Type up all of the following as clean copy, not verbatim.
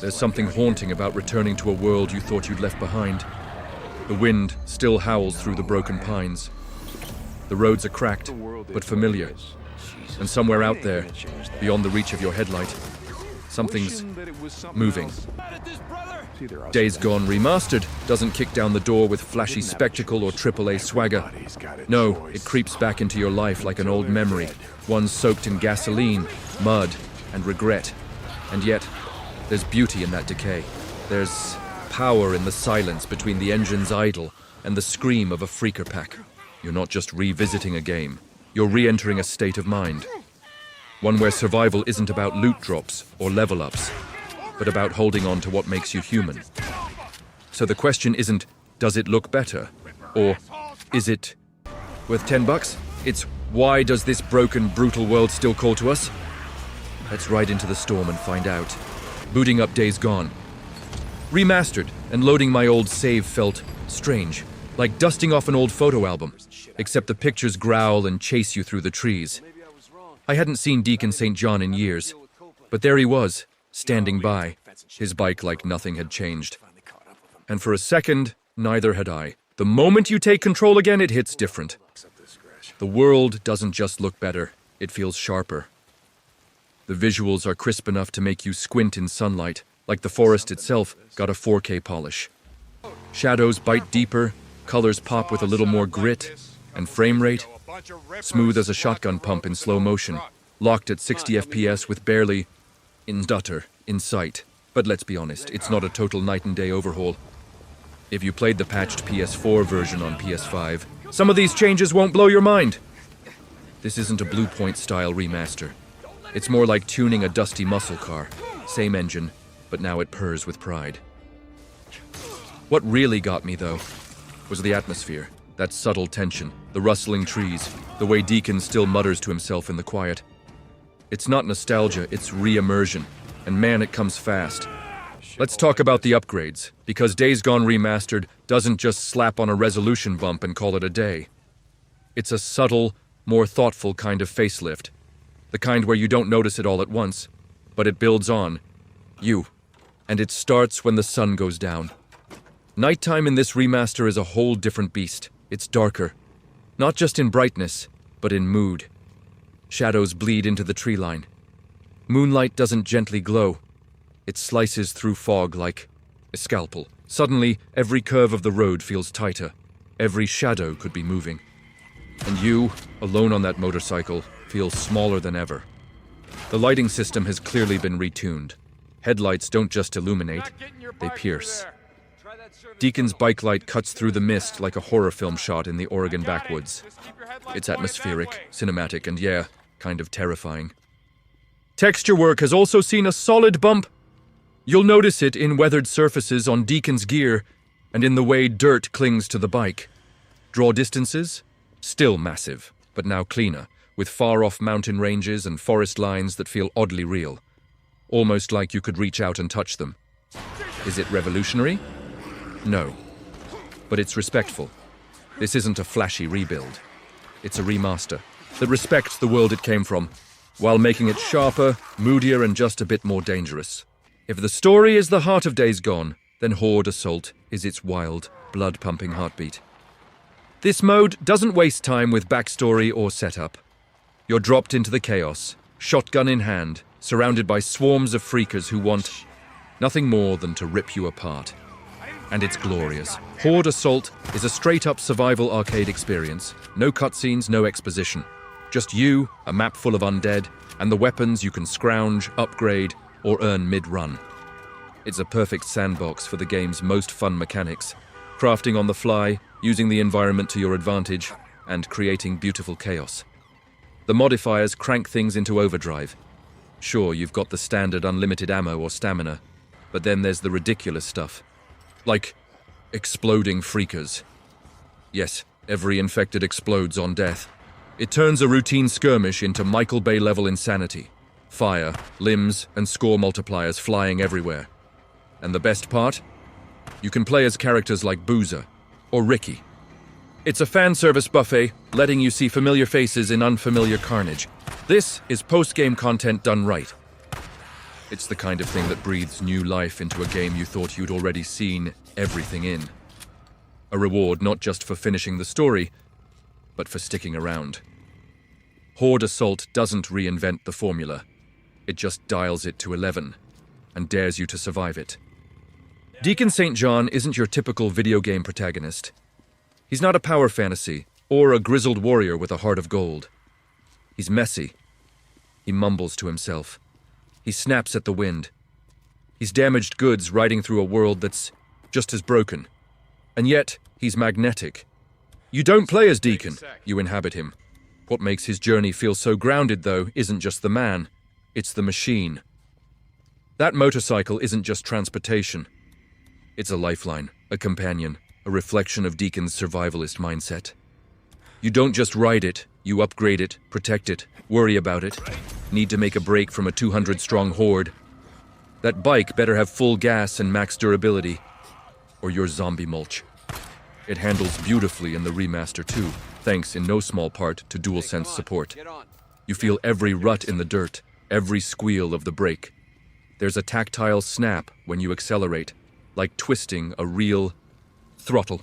There's something haunting about returning to a world you thought you'd left behind. The wind still howls through the broken pines. The roads are cracked, but familiar. And somewhere out there, beyond the reach of your headlight, something's moving. Days Gone Remastered doesn't kick down the door with flashy spectacle or AAA swagger. No, it creeps back into your life like an old memory, one soaked in gasoline, mud, and regret. And yet, there's beauty in that decay. There's power in the silence between the engine's idle and the scream of a freaker pack. You're not just revisiting a game, you're re-entering a state of mind. One where survival isn't about loot drops or level ups, but about holding on to what makes you human. So the question isn't, does it look better? Or is it worth $10? It's, why does this broken, brutal world still call to us? Let's ride into the storm and find out. Booting up Days Gone. Remastered and loading my old save felt strange, like dusting off an old photo album, except the pictures growl and chase you through the trees. I hadn't seen Deacon St. John in years, but there he was, standing by, his bike like nothing had changed. And for a second, neither had I. The moment you take control again, it hits different. The world doesn't just look better, it feels sharper. The visuals are crisp enough to make you squint in sunlight, like the forest itself got a 4K polish. Shadows bite deeper, colors pop with a little more grit, and frame rate, smooth as a shotgun pump in slow motion, locked at 60 FPS with barely stutter in sight. But let's be honest, it's not a total night and day overhaul. If you played the patched PS4 version on PS5, some of these changes won't blow your mind. This isn't a Blue Point style remaster. It's more like tuning a dusty muscle car. Same engine, but now it purrs with pride. What really got me, though, was the atmosphere. That subtle tension, the rustling trees, the way Deacon still mutters to himself in the quiet. It's not nostalgia, it's re-immersion. And man, it comes fast. Let's talk about the upgrades, because Days Gone Remastered doesn't just slap on a resolution bump and call it a day. It's a subtle, more thoughtful kind of facelift. The kind where you don't notice it all at once, but it builds on you. And it starts when the sun goes down. Nighttime in this remaster is a whole different beast. It's darker. Not just in brightness, but in mood. Shadows bleed into the tree line. Moonlight doesn't gently glow. It slices through fog like a scalpel. Suddenly, every curve of the road feels tighter. Every shadow could be moving. And you, alone on that motorcycle, feel smaller than ever. The lighting system has clearly been retuned. Headlights don't just illuminate, they pierce. Deacon's bike light cuts through the mist like a horror film shot in the Oregon backwoods. It's atmospheric, cinematic, and yeah, kind of terrifying. Texture work has also seen a solid bump. You'll notice it in weathered surfaces on Deacon's gear and in the way dirt clings to the bike. Draw distances? Still massive, but now cleaner, with far-off mountain ranges and forest lines that feel oddly real. Almost like you could reach out and touch them. Is it revolutionary? No. But it's respectful. This isn't a flashy rebuild. It's a remaster that respects the world it came from, while making it sharper, moodier, and just a bit more dangerous. If the story is the heart of Days Gone, then Horde Assault is its wild, blood-pumping heartbeat. This mode doesn't waste time with backstory or setup. You're dropped into the chaos, shotgun in hand, surrounded by swarms of freakers who want nothing more than to rip you apart. And it's glorious. Horde Assault is a straight-up survival arcade experience. No cutscenes, no exposition. Just you, a map full of undead, and the weapons you can scrounge, upgrade, or earn mid-run. It's a perfect sandbox for the game's most fun mechanics. Crafting on the fly, using the environment to your advantage, and creating beautiful chaos. The modifiers crank things into overdrive. Sure, you've got the standard unlimited ammo or stamina, but then there's the ridiculous stuff. Like exploding freakers. Yes, every infected explodes on death. It turns a routine skirmish into Michael Bay-level insanity. Fire, limbs, and score multipliers flying everywhere. And the best part? You can play as characters like Boozer or Ricky. It's a fan service buffet, letting you see familiar faces in unfamiliar carnage. This is post-game content done right. It's the kind of thing that breathes new life into a game you thought you'd already seen everything in. A reward not just for finishing the story, but for sticking around. Horde Assault doesn't reinvent the formula. It just dials it to 11 and dares you to survive it. Deacon St. John isn't your typical video game protagonist. He's not a power fantasy or a grizzled warrior with a heart of gold. He's messy. He mumbles to himself. He snaps at the wind. He's damaged goods riding through a world that's just as broken. And yet, he's magnetic. You don't play as Deacon, you inhabit him. What makes his journey feel so grounded, though, isn't just the man, it's the machine. That motorcycle isn't just transportation. It's a lifeline, a companion, a reflection of Deacon's survivalist mindset. You don't just ride it, you upgrade it, protect it, worry about it, need to make a break from a 200-strong horde. That bike better have full gas and max durability, or you're zombie mulch. It handles beautifully in the remaster too, thanks in no small part to DualSense support. You feel every rut in the dirt, every squeal of the brake. There's a tactile snap when you accelerate, like twisting a real throttle.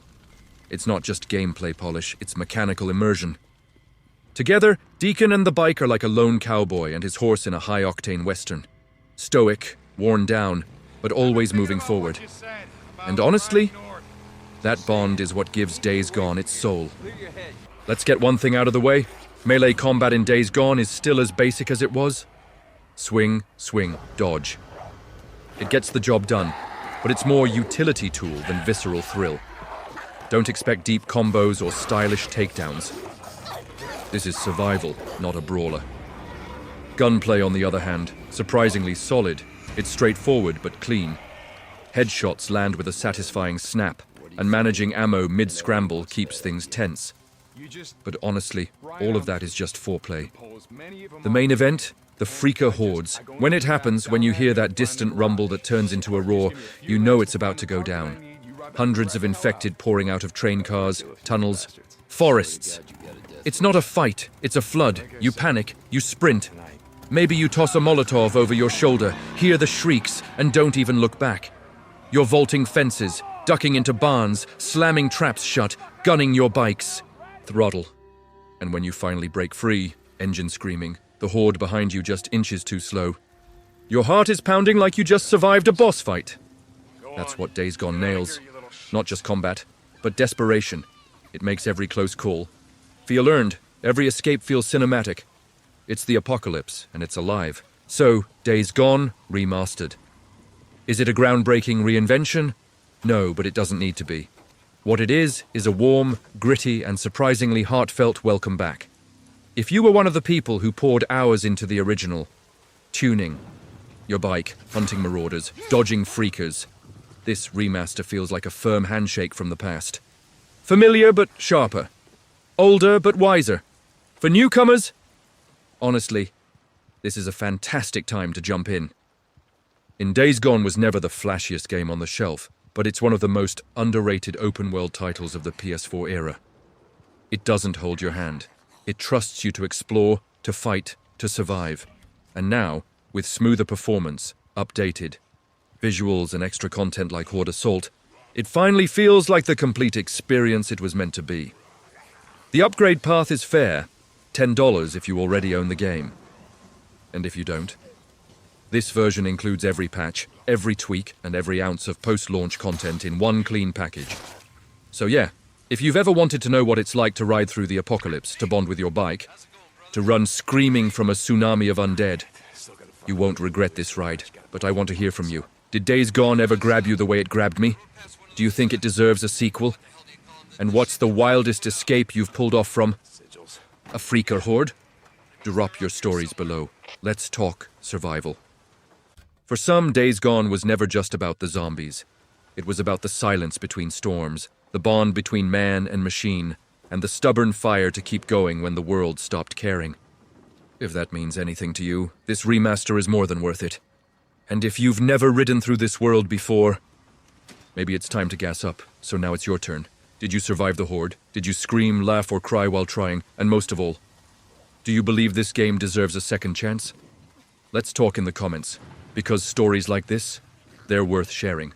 It's not just gameplay polish, it's mechanical immersion. Together, Deacon and the bike are like a lone cowboy and his horse in a high-octane western. Stoic, worn down, but always moving forward. And honestly, that bond is what gives Days Gone its soul. Let's get one thing out of the way. Melee combat in Days Gone is still as basic as it was. Swing, swing, dodge. It gets the job done, but it's more utility tool than visceral thrill. Don't expect deep combos or stylish takedowns. This is survival, not a brawler. Gunplay, on the other hand, surprisingly solid. It's straightforward but clean. Headshots land with a satisfying snap, and managing ammo mid-scramble keeps things tense. But honestly, all of that is just foreplay. The main event? The freaker hordes. When it happens, when you hear that distant rumble that turns into a roar, you know it's about to go down. Hundreds of infected pouring out of train cars, tunnels, forests. It's not a fight, it's a flood. You panic, you sprint. Maybe you toss a Molotov over your shoulder, hear the shrieks, and don't even look back. You're vaulting fences, ducking into barns, slamming traps shut, gunning your bikes. Throttle. And when you finally break free, engine screaming, the horde behind you just inches too slow. Your heart is pounding like you just survived a boss fight. That's what Days Gone nails. Not just combat, but desperation. It makes every close call feel earned. Every escape feels cinematic. It's the apocalypse, and it's alive. So, Days Gone Remastered. Is it a groundbreaking reinvention? No, but it doesn't need to be. What it is a warm, gritty, and surprisingly heartfelt welcome back. If you were one of the people who poured hours into the original, tuning your bike, hunting marauders, dodging freakers, this remaster feels like a firm handshake from the past. Familiar but sharper. Older but wiser. For newcomers, honestly, this is a fantastic time to jump in. Days Gone was never the flashiest game on the shelf, but it's one of the most underrated open-world titles of the PS4 era. It doesn't hold your hand. It trusts you to explore, to fight, to survive. And now, with smoother performance, updated visuals and extra content like Horde Assault, it finally feels like the complete experience it was meant to be. The upgrade path is fair, $10 if you already own the game. And if you don't? This version includes every patch, every tweak, and every ounce of post-launch content in one clean package. So yeah, if you've ever wanted to know what it's like to ride through the apocalypse, to bond with your bike, to run screaming from a tsunami of undead, you won't regret this ride, but I want to hear from you. Did Days Gone ever grab you the way it grabbed me? Do you think it deserves a sequel? And what's the wildest escape you've pulled off from a freaker horde? Drop your stories below. Let's talk survival. For some, Days Gone was never just about the zombies. It was about the silence between storms, the bond between man and machine, and the stubborn fire to keep going when the world stopped caring. If that means anything to you, this remaster is more than worth it. And if you've never ridden through this world before, maybe it's time to gas up, so now it's your turn. Did you survive the horde? Did you scream, laugh, or cry while trying? And most of all, do you believe this game deserves a second chance? Let's talk in the comments. Because stories like this, they're worth sharing.